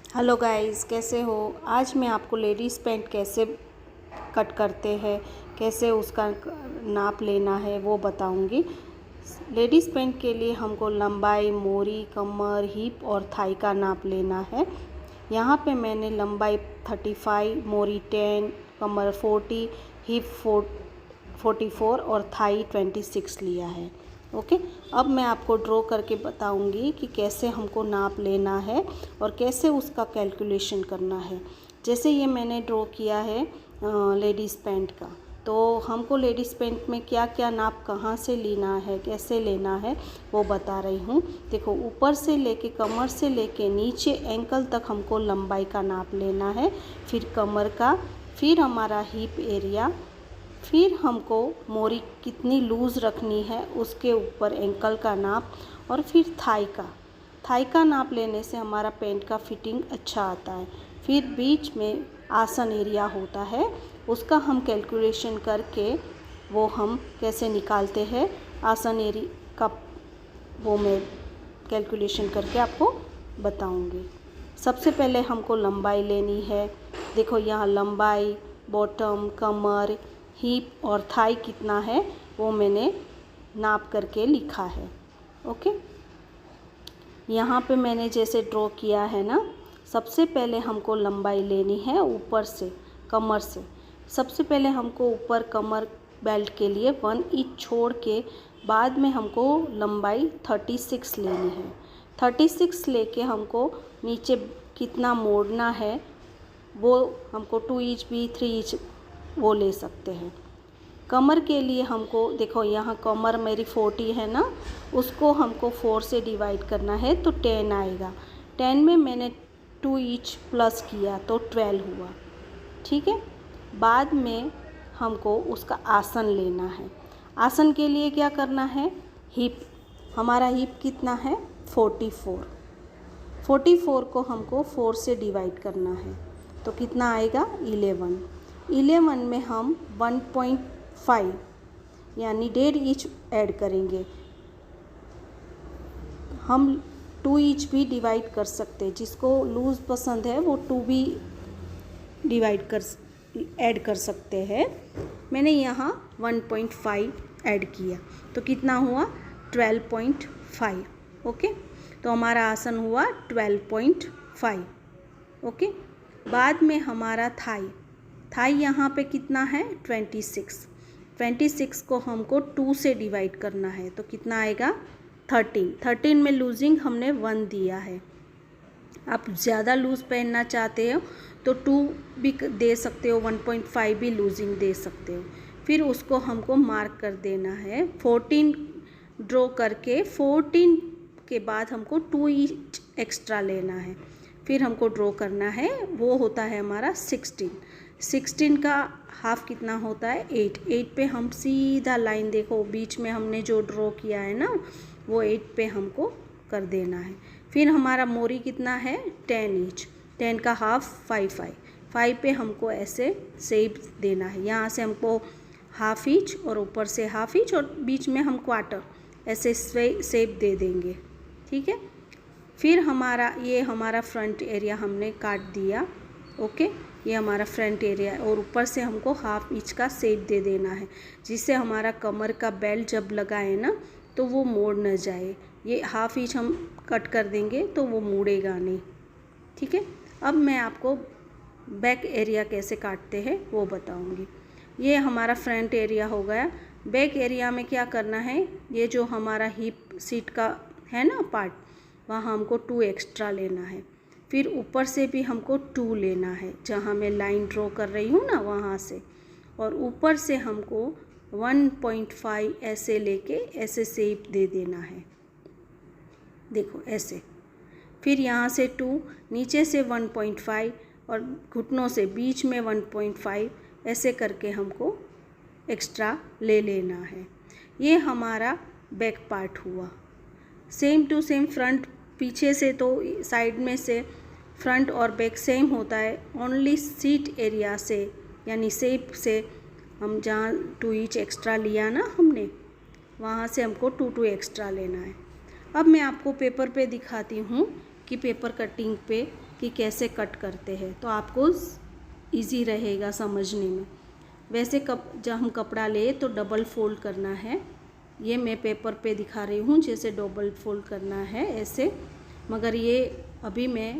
Hello guys, कैसे हो। आज मैं आपको लेडीज़ पैंट कैसे कट करते हैं, कैसे उसका नाप लेना है वो बताऊंगी। लेडीज़ पैंट के लिए हमको लंबाई, मोरी, कमर, हिप और थाई का नाप लेना है। यहाँ पे मैंने लंबाई 35, मोरी 10, कमर 40, हिप 44 और थाई 26 लिया है। ओके, अब मैं आपको ड्रॉ करके बताऊंगी कि कैसे हमको नाप लेना है और कैसे उसका कैलकुलेशन करना है। जैसे ये मैंने ड्रॉ किया है लेडीज़ पैंट का, तो हमको लेडीज़ पैंट में क्या क्या नाप कहाँ से लेना है, कैसे लेना है वो बता रही हूँ। देखो, ऊपर से लेके कमर से लेके नीचे एंकल तक हमको लंबाई का नाप लेना है, फिर कमर का, फिर हमारा हिप एरिया, फिर हमको मोरी कितनी लूज़ रखनी है उसके ऊपर एंकल का नाप, और फिर थाई का नाप लेने से हमारा पैंट का फिटिंग अच्छा आता है। फिर बीच में आसन एरिया होता है, उसका हम कैलकुलेशन करके वो हम कैसे निकालते हैं आसन एरिया का, वो मैं कैलकुलेशन करके आपको बताऊंगी। सबसे पहले हमको लंबाई लेनी है। देखो, यहाँ लंबाई, बॉटम, कमर, हिप और थाई कितना है वो मैंने नाप करके लिखा है। ओके, यहाँ पे मैंने जैसे ड्रॉ किया है ना, सबसे पहले हमको लंबाई लेनी है ऊपर से, कमर से। सबसे पहले हमको ऊपर कमर बेल्ट के लिए 1 इंच छोड़ के बाद में हमको लंबाई 36 लेनी है। 36 लेके हमको नीचे कितना मोड़ना है वो हमको 2 इंच भी 3 इंच वो ले सकते हैं। कमर के लिए हमको, देखो यहाँ कमर मेरी 40 है ना, उसको हमको 4 से डिवाइड करना है तो 10 आएगा। 10 में मैंने 2 इंच प्लस किया तो 12 हुआ। ठीक है, बाद में हमको उसका आसन लेना है। आसन के लिए क्या करना है, हिप, हमारा हिप कितना है 44। 44 को हमको 4 से डिवाइड करना है तो कितना आएगा 11। 11 में हम 1.5 यानी 1.5 इंच ऐड करेंगे। हम 2 इंच भी डिवाइड कर सकते हैं, जिसको लूज़ पसंद है वो 2 भी ऐड कर सकते हैं। मैंने यहाँ 1.5 ऐड किया तो कितना हुआ 12.5। ओके, तो हमारा आसन हुआ 12.5। ओके, बाद में हमारा थाई यहाँ पे कितना है 26 को हमको 2 से डिवाइड करना है तो कितना आएगा 13 में लूजिंग हमने 1 दिया है। आप ज़्यादा लूज़ पहनना चाहते हो तो 2 भी दे सकते हो, 1.5 भी लूजिंग दे सकते हो। फिर उसको हमको मार्क कर देना है 14 ड्रॉ करके, 14 के बाद हमको 2 इंच एक्स्ट्रा लेना है। फिर हमको ड्रॉ करना है, वो होता है हमारा 16 का हाफ कितना होता है 8 पे हम सीधा लाइन, देखो बीच में हमने जो ड्रॉ किया है ना वो 8 पे हमको कर देना है। फिर हमारा मोरी कितना है 10 इंच, 10 का हाफ 5 पे हमको ऐसे शेप देना है। यहाँ से हमको हाफ इंच और ऊपर से हाफ इंच और बीच में हम क्वार्टर ऐसे शेप दे देंगे। ठीक है, फिर हमारा फ्रंट एरिया हमने काट दिया। ओके, ये हमारा फ्रंट एरिया है और ऊपर से हमको हाफ इंच का शेप दे देना है, जिससे हमारा कमर का बेल्ट जब लगाए ना तो वो मोड़ न जाए। ये हाफ इंच हम कट कर देंगे तो वो मुड़ेगा नहीं। ठीक है, अब मैं आपको बैक एरिया कैसे काटते हैं वो बताऊंगी। ये हमारा फ्रंट एरिया हो गया। बैक एरिया में क्या करना है, ये जो हमारा हिप सीट का है ना पार्ट, वहाँ हमको 2 एक्स्ट्रा लेना है। फिर ऊपर से भी हमको 2 लेना है, जहाँ मैं लाइन ड्रॉ कर रही हूँ ना वहाँ से, और ऊपर से हमको 1.5 ऐसे लेके ऐसे शेप दे देना है। देखो ऐसे, फिर यहाँ से 2, नीचे से 1.5 और घुटनों से बीच में 1.5 ऐसे करके हमको एक्स्ट्रा ले लेना है। ये हमारा बैक पार्ट हुआ। सेम टू सेम फ्रंट, पीछे से तो साइड में से फ्रंट और बैक सेम होता है, ओनली सीट एरिया से यानी शेप से हम जहाँ 2 इंच एक्स्ट्रा लिया ना हमने, वहाँ से हमको 2 एक्स्ट्रा लेना है। अब मैं आपको पेपर पे दिखाती हूँ कि पेपर कटिंग पे कि कैसे कट करते हैं, तो आपको इजी रहेगा समझने में। वैसे जब हम कपड़ा ले तो डबल फोल्ड करना है। ये मैं पेपर पे दिखा रही हूँ जैसे डबल फोल्ड करना है ऐसे, मगर ये अभी मैं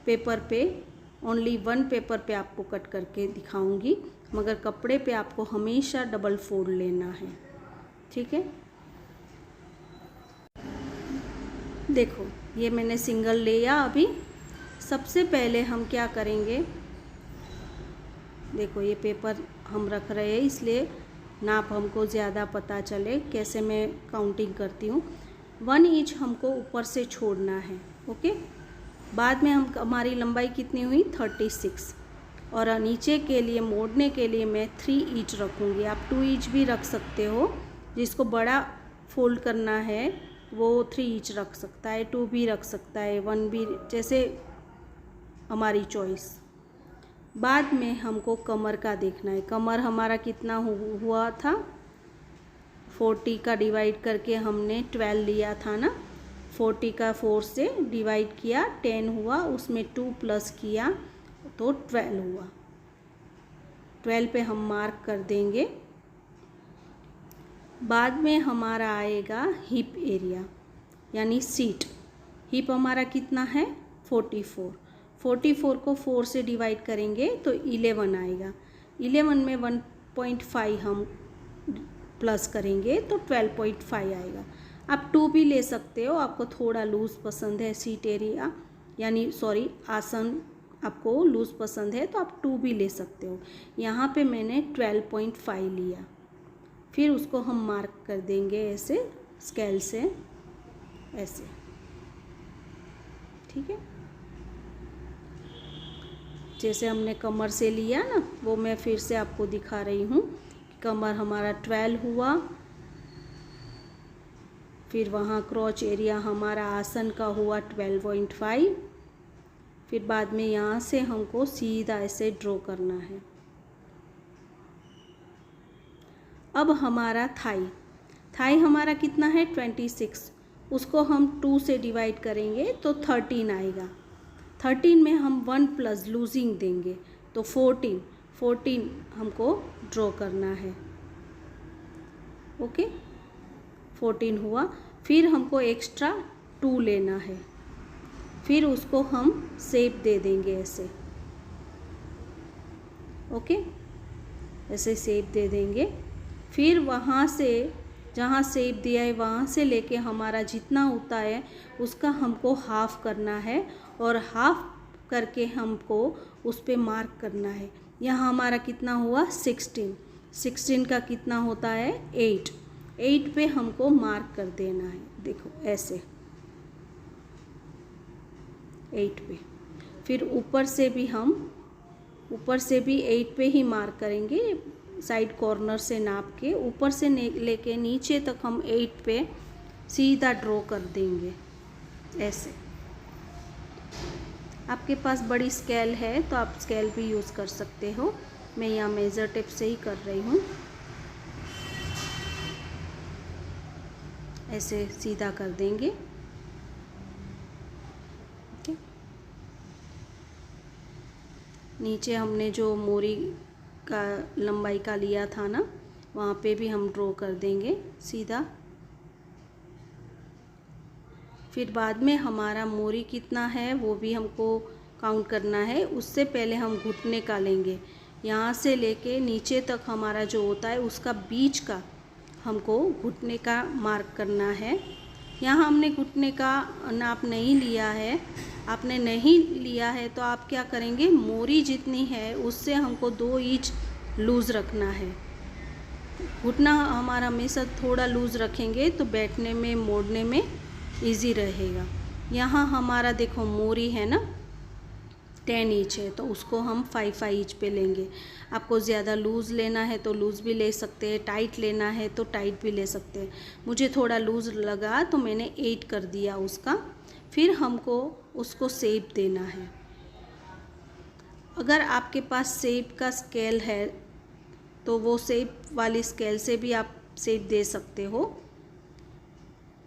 पेपर पे ओनली वन पेपर पे आपको कट करके दिखाऊंगी, मगर कपड़े पे आपको हमेशा डबल फोल्ड लेना है, ठीक है। देखो ये मैंने सिंगल लिया। अभी सबसे पहले हम क्या करेंगे, देखो ये पेपर हम रख रहे हैं इसलिए नाप हमको ज़्यादा पता चले कैसे मैं काउंटिंग करती हूँ। 1 इंच हमको ऊपर से छोड़ना है, ओके। बाद में हमारी लंबाई कितनी हुई 36, और नीचे के लिए मोड़ने के लिए मैं 3 इंच रखूँगी। आप 2 इंच भी रख सकते हो, जिसको बड़ा फोल्ड करना है वो 3 इंच रख सकता है, 2 भी रख सकता है, 1 भी, जैसे हमारी चॉइस। बाद में हमको कमर का देखना है। कमर हमारा कितना हुआ था, 40 का डिवाइड करके हमने 12 लिया था ना। 40 का 4 से डिवाइड किया 10 हुआ, उसमें 2 प्लस किया तो 12 हुआ। 12 पे हम मार्क कर देंगे। बाद में हमारा आएगा हिप एरिया यानी सीट। हिप हमारा कितना है 44। 44 को 4 से डिवाइड करेंगे तो 11 आएगा। 11 में 1.5 हम प्लस करेंगे तो 12.5 आएगा। आप 2 भी ले सकते हो, आपको थोड़ा लूज़ पसंद है सीट एरिया यानी सॉरी आसन आपको लूज़ पसंद है तो आप 2 भी ले सकते हो। यहाँ पे मैंने 12.5 लिया। फिर उसको हम मार्क कर देंगे ऐसे स्केल से, ऐसे, ठीक है। जैसे हमने कमर से लिया ना, वो मैं फिर से आपको दिखा रही हूँ। कमर हमारा 12 हुआ, फिर वहाँ क्रॉच एरिया हमारा आसन का हुआ 12.5। फिर बाद में यहाँ से हमको सीधा ऐसे ड्रॉ करना है। अब हमारा थाई हमारा कितना है 26, उसको हम 2 से डिवाइड करेंगे तो 13 आएगा। 13 में हम 1 प्लस लूजिंग देंगे तो 14 हमको ड्रॉ करना है, ओके। 14 हुआ। फिर हमको एक्स्ट्रा 2 लेना है, फिर उसको हम शेप दे देंगे ऐसे, ओके, ऐसे शेप दे देंगे। फिर वहाँ से जहाँ शेप दिया है वहाँ से लेके हमारा जितना होता है उसका हमको हाफ करना है, और हाफ करके हमको उस पर मार्क करना है। यहाँ हमारा कितना हुआ 16 का कितना होता है 8 पे हमको मार्क कर देना है। देखो ऐसे 8 पे। फिर ऊपर से भी 8 पे ही मार्क करेंगे, साइड कॉर्नर से नाप के ऊपर से लेके नीचे तक हम 8 पे सीधा ड्रॉ कर देंगे ऐसे। आपके पास बड़ी स्केल है तो आप स्केल भी यूज़ कर सकते हो। मैं यहाँ मेज़र टेप से ही कर रही हूँ। ऐसे सीधा कर देंगे, ओके। नीचे हमने जो मोरी का लंबाई का लिया था ना, वहाँ पे भी हम ड्रॉ कर देंगे सीधा। फिर बाद में हमारा मोरी कितना है वो भी हमको काउंट करना है। उससे पहले हम घुटने का लेंगे, यहाँ से लेके नीचे तक हमारा जो होता है उसका बीच का हमको घुटने का मार्क करना है। यहाँ हमने घुटने का नाप नहीं लिया है। आपने नहीं लिया है तो आप क्या करेंगे, मोरी जितनी है उससे हमको 2 इंच लूज़ रखना है। घुटना हमारा हमेशा थोड़ा लूज़ रखेंगे तो बैठने में मोड़ने में इजी रहेगा। यहाँ हमारा देखो मोरी है ना 10 इंच है तो उसको हम 5 इंच पे लेंगे। आपको ज़्यादा लूज़ लेना है तो लूज़ भी ले सकते हैं, टाइट लेना है तो टाइट भी ले सकते हैं। मुझे थोड़ा लूज़ लगा तो मैंने 8 कर दिया उसका। फिर हमको उसको शेप देना है। अगर आपके पास शेप का स्केल है तो वो शेप वाली स्केल से भी आप शेप दे सकते हो।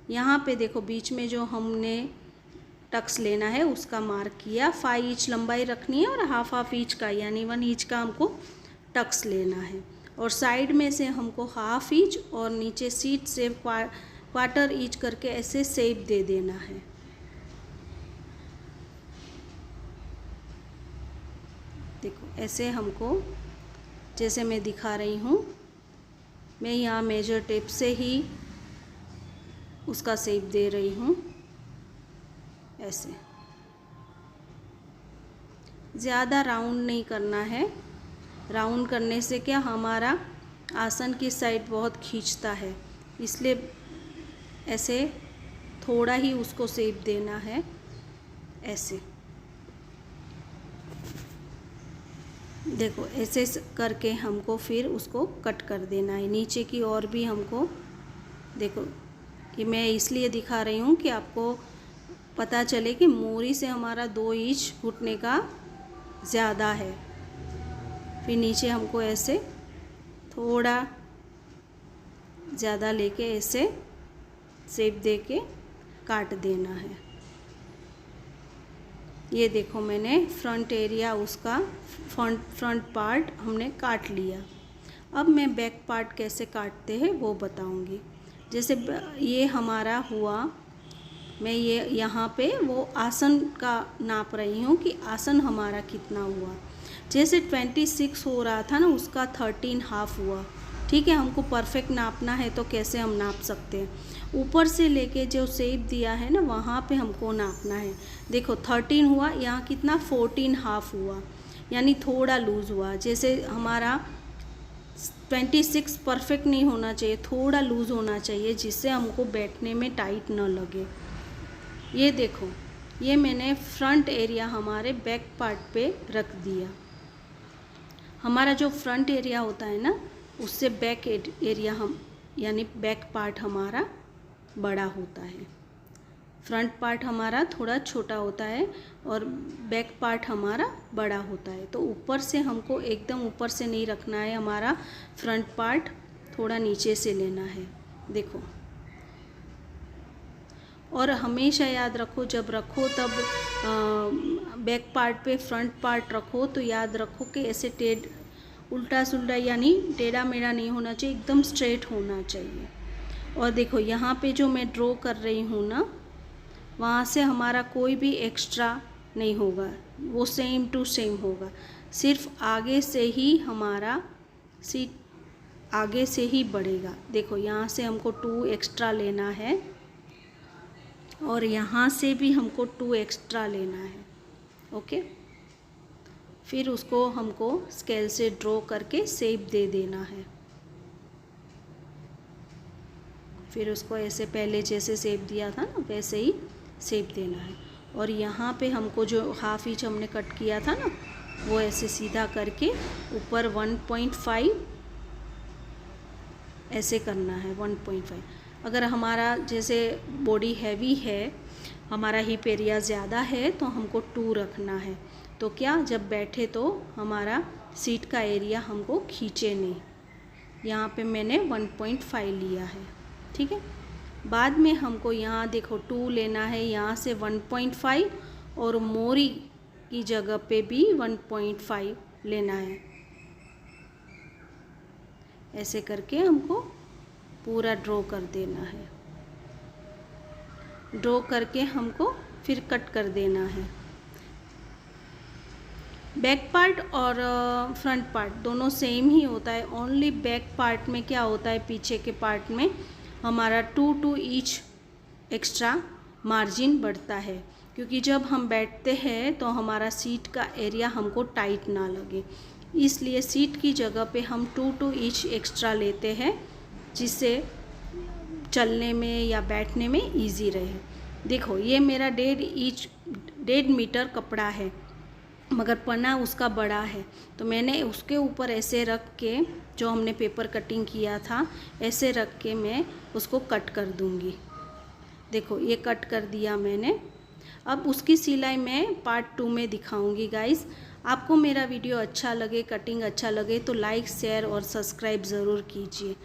यहाँ पे देखो बीच में जो हमने टक्स लेना है उसका मार्क किया। 5 इंच लंबाई रखनी है और हाफ इंच का यानी 1 इंच का हमको टक्स लेना है। और साइड में से हमको हाफ इंच और नीचे सीट से क्वार्टर इंच करके ऐसे शेप दे देना है। देखो ऐसे हमको, जैसे मैं दिखा रही हूँ, मैं यहाँ मेजर टेप से ही उसका शेप दे रही हूँ। ऐसे ज़्यादा राउंड नहीं करना है, राउंड करने से क्या हमारा आसन की साइड बहुत खींचता है, इसलिए ऐसे थोड़ा ही उसको शेप देना है। ऐसे देखो ऐसे करके हमको फिर उसको कट कर देना है। नीचे की ओर भी हमको, देखो कि मैं इसलिए दिखा रही हूँ कि आपको पता चले कि मोरी से हमारा 2 इंच घुटने का ज़्यादा है। फिर नीचे हमको ऐसे थोड़ा ज़्यादा लेके ऐसे शेप दे के काट देना है। ये देखो मैंने फ्रंट एरिया उसका फ्रंट पार्ट हमने काट लिया। अब मैं बैक पार्ट कैसे काटते हैं वो बताऊंगी। जैसे ये हमारा हुआ, मैं ये यहाँ पे वो आसन का नाप रही हूँ कि आसन हमारा कितना हुआ। जैसे 26 हो रहा था ना, उसका 13 हाफ हुआ। ठीक है, हमको परफेक्ट नापना है तो कैसे हम नाप सकते हैं, ऊपर से लेके जो शेप दिया है ना वहाँ पे हमको नापना है। देखो 13 हुआ, यहाँ कितना 14 हाफ हुआ, यानी थोड़ा लूज़ हुआ। जैसे हमारा 26 परफेक्ट नहीं होना चाहिए, थोड़ा लूज़ होना चाहिए जिससे हमको बैठने में टाइट न लगे। ये देखो, ये मैंने फ्रंट एरिया हमारे बैक पार्ट पे रख दिया। हमारा जो फ्रंट एरिया होता है ना, उससे बैक एरिया हम यानी बैक पार्ट हमारा बड़ा होता है। फ्रंट पार्ट हमारा थोड़ा छोटा होता है और बैक पार्ट हमारा बड़ा होता है। तो ऊपर से हमको एकदम ऊपर से नहीं रखना है, हमारा फ्रंट पार्ट थोड़ा नीचे से लेना है। देखो, और हमेशा याद रखो, जब रखो तब बैक पार्ट पे फ्रंट पार्ट रखो तो याद रखो कि ऐसे उल्टा सुल्टा यानी टेढ़ा मेढ़ा नहीं होना चाहिए, एकदम स्ट्रेट होना चाहिए। और देखो यहाँ पे जो मैं ड्रॉ कर रही हूँ ना, वहाँ से हमारा कोई भी एक्स्ट्रा नहीं होगा, वो सेम टू सेम होगा। सिर्फ आगे से ही हमारा सीट आगे से ही बढ़ेगा। देखो यहाँ से हमको 2 एक्स्ट्रा लेना है और यहाँ से भी हमको 2 एक्स्ट्रा लेना है। ओके, फिर उसको हमको स्केल से ड्रॉ करके शेप दे देना है। फिर उसको ऐसे पहले जैसे शेप दिया था ना वैसे ही शेप देना है। और यहाँ पे हमको जो हाफ इंच हमने कट किया था ना, वो ऐसे सीधा करके ऊपर 1.5 ऐसे करना है। 1.5 अगर हमारा जैसे बॉडी हैवी है, हमारा हिप एरिया ज़्यादा है तो हमको 2 रखना है। तो क्या, जब बैठे तो हमारा सीट का एरिया हमको खींचे नहीं। यहाँ पे मैंने 1.5 लिया है। ठीक है, बाद में हमको यहाँ देखो 2 लेना है, यहाँ से 1.5 और मोरी की जगह पे भी 1.5 लेना है। ऐसे करके हमको पूरा ड्रॉ कर देना है। ड्रॉ करके हमको फिर कट कर देना है। बैक पार्ट और फ्रंट पार्ट दोनों सेम ही होता है। ओनली बैक पार्ट में क्या होता है, पीछे के पार्ट में हमारा 2 इंच एक्स्ट्रा मार्जिन बढ़ता है, क्योंकि जब हम बैठते हैं तो हमारा सीट का एरिया हमको टाइट ना लगे, इसलिए सीट की जगह पे हम 2 इंच एक्स्ट्रा लेते हैं, जिससे चलने में या बैठने में इजी रहे। देखो ये मेरा 1.5 मीटर कपड़ा है, मगर पन्ना उसका बड़ा है, तो मैंने उसके ऊपर ऐसे रख के, जो हमने पेपर कटिंग किया था, ऐसे रख के मैं उसको कट कर दूंगी। देखो ये कट कर दिया मैंने। अब उसकी सिलाई मैं पार्ट 2 में दिखाऊंगी गाइस। आपको मेरा वीडियो अच्छा लगे, कटिंग अच्छा लगे तो लाइक, शेयर और सब्सक्राइब ज़रूर कीजिए।